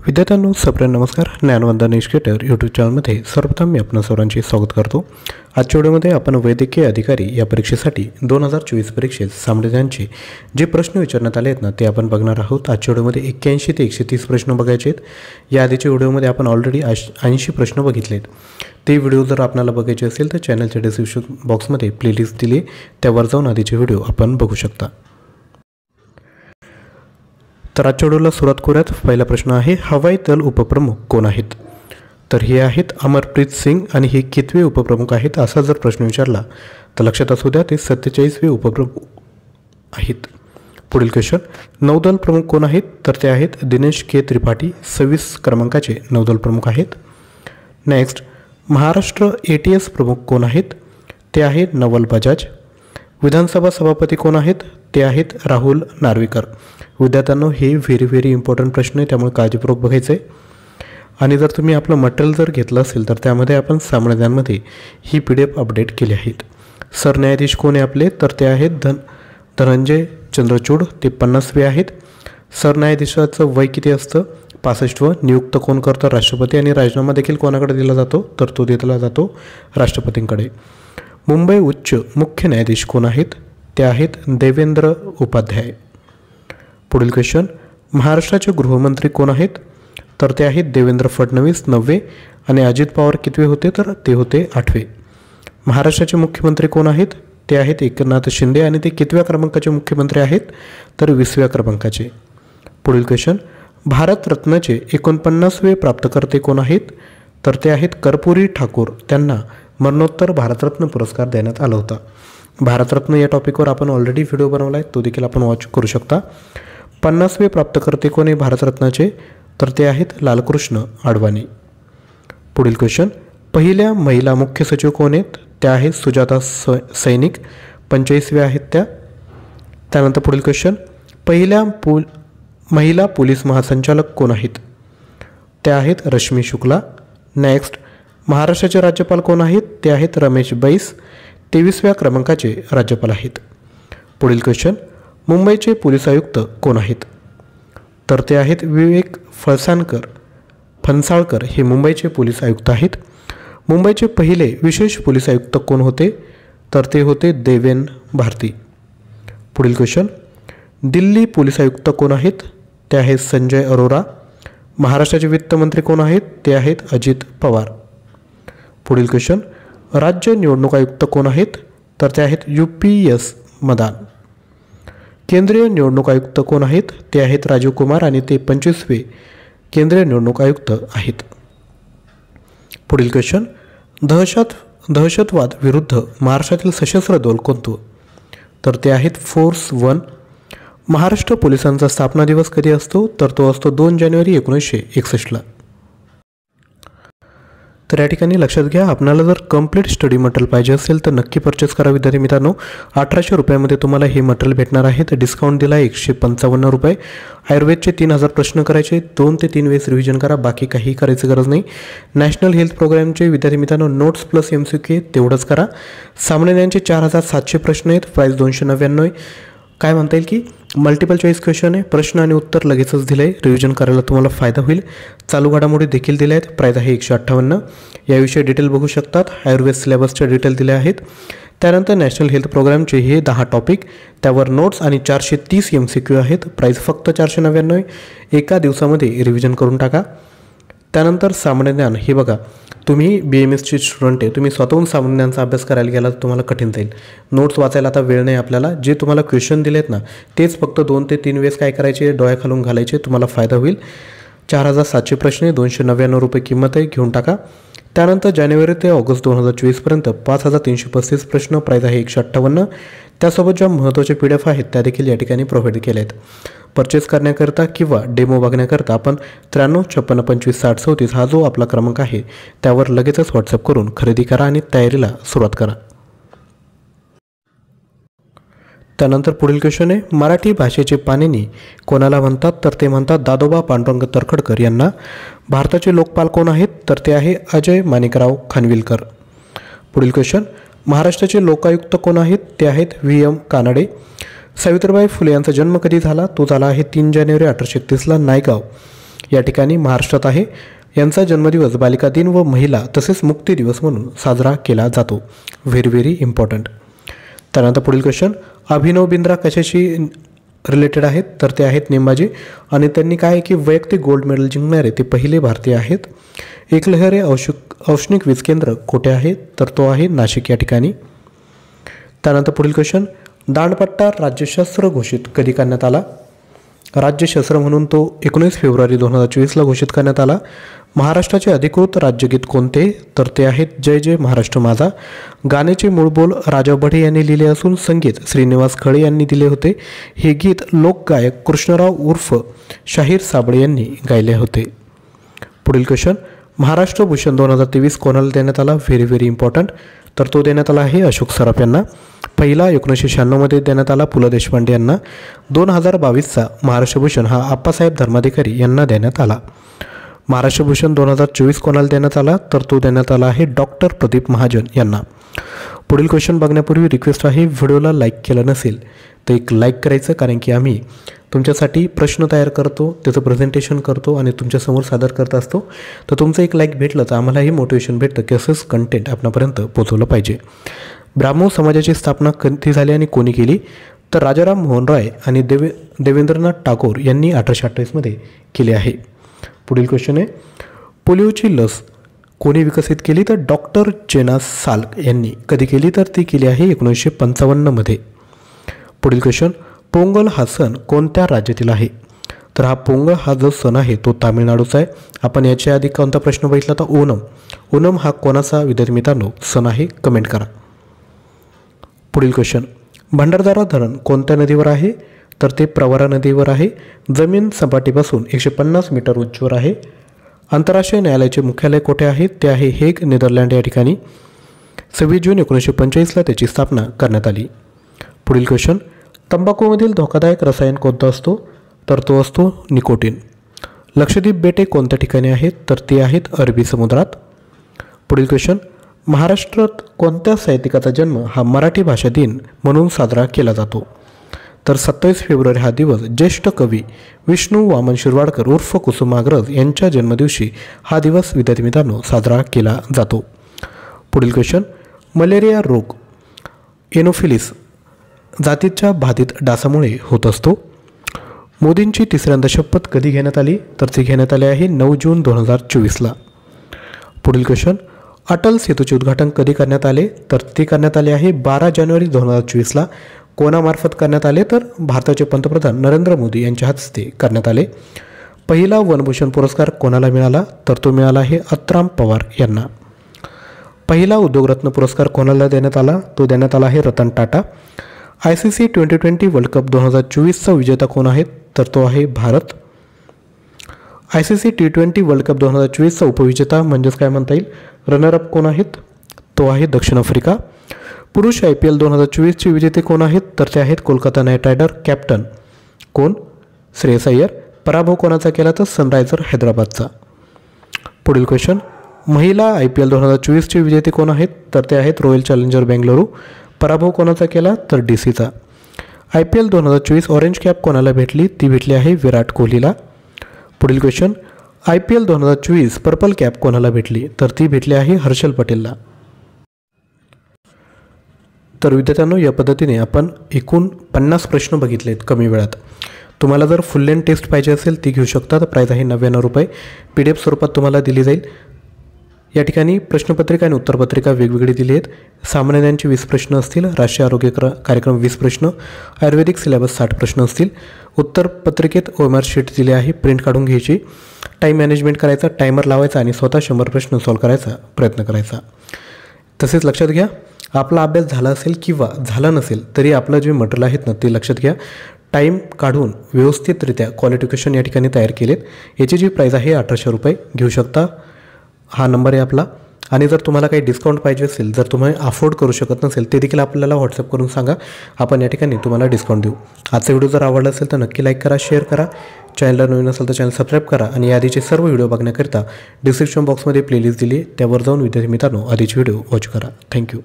विद्यार्थ्यांनो सप्रेम नमस्कार. ज्ञानवंदन एज्युकेटर यूट्यूब चॅनलमध्ये सर्वप्रथम मी आपणा सर्वांचे स्वागत करतो. आजच्या व्हिडिओमध्ये आपण वैद्यकीय अधिकारी या परीक्षेसाठी 2024 परीक्षेत सामान्यांचे जे प्रश्न विचारण्यात आले आहेत ना ते आपण बघणार आहोत. आजच्या व्हिडिओमध्ये 81 ते 130 प्रश्न बघायचे आहेत. या आधीच्या व्हिडिओमध्ये आपण ऑलरेडी 80 प्रश्न बघितले आहेत. ते व्हिडिओ जर आपल्याला बघायचे असेल तर चॅनलच्या डिस्क्रिप्शन बॉक्समध्ये प्लेलिस्ट दिली, त्यावर जाऊन आधीचे व्हिडिओ आपण बघू शकता. तर आजच्या व्हिडिओला सुरुवात करूयात. पहिला प्रश्न आहे, हवाई दल उपप्रमुख कोण आहेत? तर हे आहेत अमरप्रीत सिंग आणि हे कितवे उपप्रमुख आहेत असा जर प्रश्न विचारला तर लक्षात असू द्या ते 47वे उपप्रमुख आहेत. पुढील क्वेश्चन, नौदल प्रमुख कोण आहेत? तर ते आहेत दिनेश के त्रिपाठी, 26 क्रमांकाचे नौदल प्रमुख आहेत. नेक्स्ट, महाराष्ट्र ATS प्रमुख कोण आहेत? ते आहेत नवल बजाज. विधानसभा सभापती कोण आहेत? ते आहेत राहुल नार्वेकर. विद्यार्थ्यांनो हे व्हेरी इम्पॉर्टंट प्रश्न आहे, त्यामुळे काळजीपूर्वक बघायचं आहे. आणि जर तुम्ही आपलं मटेरियल जर घेतलं असेल तर त्यामध्ये आपण सामान्यांमध्ये ही PDF अपडेट केली आहेत. सरन्यायाधीश कोण आहे आपले? तर ते आहेत धनंजय चंद्रचूड, ते 50वे आहेत. सरन्यायाधीशाचं वय किती असतं? 65व. नियुक्त कोण करतं? राष्ट्रपती. आणि राजीनामा देखील कोणाकडे दिला जातो? तर तो दिला जातो राष्ट्रपतींकडे. मुंबई उच्च मुख्य न्यायाधीश कोण आहेत? ते आहेत देवेंद्र उपाध्याय. पुढील क्वेश्चन, महाराष्ट्राचे गृहमंत्री कोण आहेत? तर ते आहेत देवेंद्र फडणवीस, 90. आणि अजित पवार कितवे होते? तर ते होते 8वे. महाराष्ट्राचे मुख्यमंत्री कोण आहेत? ते आहेत एकनाथ शिंदे आणि ते कितव्या क्रमांकाचे मुख्यमंत्री आहेत? तर 20व्या क्रमांकाचे. पुढील क्वेश्चन, भारतरत्नचे 49वे प्राप्तकर्ते कोण आहेत? तर ते आहेत कर्पूरी ठाकूर. त्यांना मरणोत्तर भारतरत्न पुरस्कार देण्यात आला होता. भारतरत्न या टॉपिकवर आपण ऑलरेडी व्हिडिओ बनवला आहे, तो देखील आपण वॉच करू शकता. 50वे प्राप्तकर्ते कोण आहे भारतरत्नाचे? तर ते आहेत लालकृष्ण अडवाणी. पुढील क्वेश्चन, पहिल्या महिला मुख्य सचिव कोण आहेत? त्या आहेत सुजाता सैनिक, 45व्या आहेत त्या. त्यानंतर पुढील क्वेश्चन, पहिल्या महिला पोलीस महासंचालक कोण आहेत? त्या आहेत रश्मी शुक्ला. नेक्स्ट, महाराष्ट्राचे राज्यपाल कोण आहेत? ते आहेत रमेश बैस, 23व्या क्रमांकाचे राज्यपाल आहेत. पुढील क्वेश्चन, मुंबईचे पोलीस आयुक्त कोण आहेत? तर ते आहेत विवेक फणसाळकर, हे मुंबईचे पोलीस आयुक्त आहेत. मुंबईचे पहिले विशेष पोलीस आयुक्त कोण होते? तर ते होते देवेन भारती. पुढील क्वेश्चन, दिल्ली पोलीस आयुक्त कोण आहेत? ते आहेत संजय अरोरा. महाराष्ट्राचे वित्तमंत्री कोण आहेत? ते आहेत अजित पवार. पुढील क्वेश्चन, राज्य निवडणूक आयुक्त कोण आहेत? तर ते आहेत UPS मदान. केंद्रीय निवडणूक आयुक्त कोण आहेत? ते आहेत राजीव कुमार आणि ते 25वे केंद्रीय निवडणूक आयुक्त आहेत. पुढील क्वेश्चन, दहशतवाद विरुद्ध महाराष्ट्रातील सशस्त्र दल कोणतं? तर ते आहेत फोर्स 1. महाराष्ट्र पोलिसांचा स्थापना दिवस कधी असतो? तर तो असतो 2 जानेवारी 1961ला. तर या ठिकाणी लक्षात घ्या, आपल्याला जर कंप्लीट स्टडी मटेरियल पाहिजे असेल तर नक्की परचेस करा विद्यार्थी मित्रांनो. 1800 रुपयामध्ये तुम्हाला हे मटेरियल भेटणार आहे. तर डिस्काउंट दिला 155 रुपये. आयुर्वेदचे 3000 प्रश्न करायचे, 2 ते 3 वेळेस रिव्हिजन करा, बाकी काही करायची गरज नाही. नॅशनल हेल्थ प्रोग्रामचे विद्यार्थी मित्रांनो नोट्स प्लस MCQ तेवढंच करा. सामान्यांचे 4700 प्रश्न आहेत, प्राईस 299 आहे. काय म्हणता येईल की मल्टिपल चॉईस क्वेश्चन आहे, प्रश्न आणि उत्तर लगेचच दिलं आहे, रिव्हिजन करायला तुम्हाला फायदा होईल. चालू घडामोडी देखील दिल्या आहेत, प्राईज आहे 158. याविषयी डिटेल बघू शकतात. आयुर्वेद सिलेबसच्या डिटेल दिल्या आहेत. त्यानंतर नॅशनल हेल्थ प्रोग्रामचे हे 10 टॉपिक, त्यावर नोट्स आणि 430 MCQ आहेत, प्राईज फक्त 499 आहे. एका दिवसामध्ये रिव्हिजन करून टाका. त्यानंतर सामान्य ज्ञान, हे बघा तुम्ही BMSचे स्टुडंट आहे, तुम्ही स्वतःहून सामान्य ज्ञानचा अभ्यास करायला गेला तर तुम्हाला कठीण जाईल. नोट्स वाचायला आता वेळ नाही आपल्याला. जे तुम्हाला क्वेश्चन दिलेत ना तेच फक्त 2 ते 3 वेळेस काय करायचे, डोळ्याखालून घालायचे, तुम्हाला फायदा होईल. 4700 प्रश्न आहे, 299 रुपये किंमत आहे, घेऊन टाका. त्यानंतर जानेवारी ते ऑगस्ट 2024पर्यंत 5335 प्रश्न, प्राईज आहे 158. त्यासोबत ज्या महत्त्वाचे PDF आहेत त्या देखील या ठिकाणी प्रोव्हाइड केल्या आहेत. परचेस करण्याकरता किंवा डेमो बघण्याकरता आपण 93 56 25 60 34 हा जो आपला क्रमांक आहे त्यावर लगेचच WhatsApp करून खरेदी करा आणि तयारीला सुरुवात करा. त्यानंतर पुढील क्वेश्चन आहे, मराठी भाषेचे पाणिनी कोणाला म्हणतात? तर ते म्हणतात दादोबा पांडुरंग तर्खडकर यांना. भारताचे लोकपाल कोण आहेत? तर ते आहे अजय माणिकराव खानविलकर. पुढील क्वेश्चन, महाराष्ट्राचे लोकायुक्त कोण आहेत? ते आहेत VM कानडे. सावित्रीबाई फुले यांचा जन्म कधी झाला? तो झाला आहे 3 जानेवारी 1831ला नायगाव या ठिकाणी महाराष्ट्रात आहे. यांचा जन्मदिवस बालिका दिन व महिला तसेच मुक्ती दिवस म्हणून साजरा केला जातो. Very important. त्यानंतर पुढील क्वेश्चन, अभिनव बिंद्रा कशाशी रिलेटेड आहेत? तर ते आहेत नेमबाजी आणि त्यांनी काय आहे की वैयक्तिक गोल्ड मेडल जिंकणारे ते पहिले भारतीय आहेत. एकलहरे औष्णिक वीज केंद्र कुठे आहे? तर तो आहे नाशिक या ठिकाणी. त्यानंतर पुढील क्वेश्चन, दांडपट्टा राज्यशस्त्र घोषित कधी करण्यात आला? राज्यशस्त्र म्हणून तो 19 फेब्रुवारी 2024ला घोषित करण्यात आला. महाराष्ट्राचे अधिकृत राज्यगीत कोणते? तर ते आहेत जय जय महाराष्ट्र माझा. गाण्याचे मूळ बोल राजा बढे यांनी लिहिले असून संगीत श्रीनिवास खळे यांनी दिले होते. हे गीत लोकगायक कृष्णराव उर्फ शाहीर साबळे यांनी गायले होते. पुढील क्वेश्चन, महाराष्ट्र भूषण 2023 कोणाला देण्यात आला? Very important. तर तो देण्यात आला आहे अशोक सराफ यांना. पहिला 1996मध्ये देण्यात आला पु ल देशपांडे यांना. 2022चा महाराष्ट्र भूषण हा आप्पासाहेब धर्माधिकारी यांना देण्यात आला. महाराष्ट्र भूषण 2024 कोणाला देण्यात आला? तर तो देण्यात आला आहे डॉक्टर प्रदीप महाजन यांना. पुढील क्वेश्चन बघण्यापूर्वी रिक्वेस्ट आहे, व्हिडिओला लाईक केलं नसेल तर एक लाईक करायचं, कारण की आम्ही तुमच्यासाठी प्रश्न तयार करतो, त्याचं प्रेझेंटेशन करतो आणि तुमच्यासमोर सादर करत असतो. तर तुमचं एक लाईक भेटलं तर आम्हालाही मोटिवेशन भेटतं की असंच कंटेंट आपणापर्यंत पोहोचवलं पाहिजे. ब्राह्मो समाजाची स्थापना कधी झाली आणि कोणी केली? तर राजाराम मोहन राय आणि देवेंद्रनाथ टागोर यांनी 1828मध्ये केले आहे. पुढील क्वेश्चन आहे, पोलिओची लस कोणी विकसित केली? तर डॉक्टर जेनास साल्क यांनी. कधी केली? तर ती केली आहे 1955मध्ये. पुढील क्वेश्चन, पोंगल हा सण कोणत्या राज्यातील आहे? तर हा पोंगल हा जो सण आहे तो तामिळनाडूचा आहे. आपण याच्या आधी कोणता प्रश्न बघितला तर ओणम हा कोणाचा विद्यार्थी मित्रांनो सण आहे? कमेंट करा. पुढील क्वेश्चन, भंडारदरा धरण कोणत्या नदीवर आहे? तर ते प्रवरा नदीवर आहे. जमीन सपाटीपासून 150 मीटर उंचीवर आहे. आंतरराष्ट्रीय न्यायालयाचे मुख्यालय कोठे आहे? ते आहे हेग, नेदरलँड या ठिकाणी. 26 जून 1945ला त्याची स्थापना करण्यात आली. पुढील क्वेश्चन, तंबाखूमधील धोकादायक रसायन कोणतं असतो? तर तो असतो निकोटीन. लक्षद्वीप बेटे कोणत्या ठिकाणी आहेत? तर ती आहेत अरबी समुद्रात. पुढील क्वेश्चन, महाराष्ट्रात कोणत्या साहित्यिकाचा जन्म हा मराठी भाषा दिन म्हणून साजरा केला जातो? तर 27 फेब्रुवारी हा दिवस ज्येष्ठ कवी विष्णू वामन शिरवाडकर उर्फ कुसुमाग्रज यांच्या जन्मदिवशी हा दिवस विद्यार्थी मित्रांनो साजरा केला जातो. पुढील क्वेश्चन, मलेरिया रोग एनोफिलिस जातीच्या बाधित डासामुळे होत असतो. मोदींची तिसऱ्यांदा शपथ कधी घेण्यात आली? तर ती घेण्यात आली आहे 9 जून 2024ला. पुढील क्वेश्चन, अटल सेतूचे उद्घाटन कधी करण्यात आले? तर ते करण्यात आले आहे 12 जानेवारी 2024ला. कोणामार्फत करण्यात आले? तर भारताचे पंतप्रधान नरेंद्र मोदी यांच्या हस्ते करण्यात आले. पहिला वनभूषण पुरस्कार कोणाला मिळाला? तर तो मिळाला आहे अत्राम पवार यांना. पहिला उद्योगरत्न पुरस्कार कोणाला देण्यात आला? तो देण्यात आला आहे Ratan Tata. ICC T20 world cup 2024चा विजेता कोण आहे? तर तो आहे Bharat. ICC T20 world cup 2024चा उपविजेता म्हणजेच काय म्हणता येईल रनरअप कोण आहेत? तो आहे दक्षिण आफ्रिका. पुरुष IPL 2024चे विजेते कोण आहेत? तर ते आहेत कोलकाता नाईट रायडर. कॅप्टन कोण? श्रेयस अय्यर. पराभव कोणाचा केला? तर सनरायझर हैदराबादचा. पुढील क्वेश्चन, महिला IPL 2024चे विजेते कोण आहेत? तर ते आहेत रॉयल चॅलेंजर बेंगळुरू. पराभव कोणाचा केला? तर DCचा. IPL 2024 ऑरेंज कॅप कोणाला भेटली? ती भेटली आहे विराट कोहलीला. पुढील क्वेश्चन, IPL 2024 पर्पल कॅप कोणाला भेटली? तर ती भेटली आहे हर्षल पटेलला. तर विद्यार्थ्यांनो, या पद्धतीने आपण एकूण 50 प्रश्न बघितलेत कमी वेळात. तुम्हाला जर फुल लेंथ टेस्ट पाहिजे असेल ती घेऊ शकता. तर प्राईज आहे 99 रुपये. PDF स्वरूपात तुम्हाला दिली जाईल. या ठिकाणी प्रश्नपत्रिका आणि उत्तरपत्रिका वेगवेगळी दिली आहेत. सामान्य ज्ञानचे 20 प्रश्न असतील. राष्ट्रीय आरोग्य कार्यक्रम 20 प्रश्न. आयुर्वेदिक सिलेबस 60 प्रश्न असतील. उत्तरपत्रिकेत OMR शीट दिली आहे, प्रिंट काढून घ्यायची. टाईम मॅनेजमेंट करायचा, टायमर लावायचा आणि स्वतः 100 प्रश्न सॉल्व करायचा प्रयत्न करायचा. तसेच लक्षात घ्या, आपला अभ्यास झाला असेल किंवा झाला नसेल तरी आपलं जे मटेरियल आहेत ना ते लक्षात घ्या. टाईम काढून व्यवस्थितरित्या क्वालिफिकेशन या ठिकाणी तयार केलेत. याची जी प्राईज आहे 1800 रुपये. घेऊ शकता. हा नंबर आहे आपला. आणि जर तुम्हाला काही डिस्काउंट पाहिजे असेल, जर तुम्ही अफोर्ड करू शकत नसेल ते देखील आपल्याला व्हॉट्सअप करून सांगा. आपण या ठिकाणी तुम्हाला डिस्काउंट देऊ. आजचा व्हिडिओ जर आवडला असेल तर नक्की लाईक करा, शेअर करा. चॅनलला नवीन असेल तर चॅनल सबस्क्राईब करा. आणि आधीचे सर्व व्हिडिओ बघण्याकरिता डिस्क्रिप्शन बॉक्समध्ये प्लेलिस्ट दिली आहे, त्यावर जाऊन विद्यार्थी मित्रांनो आधीचे व्हिडिओ वॉच करा. थँक्यू.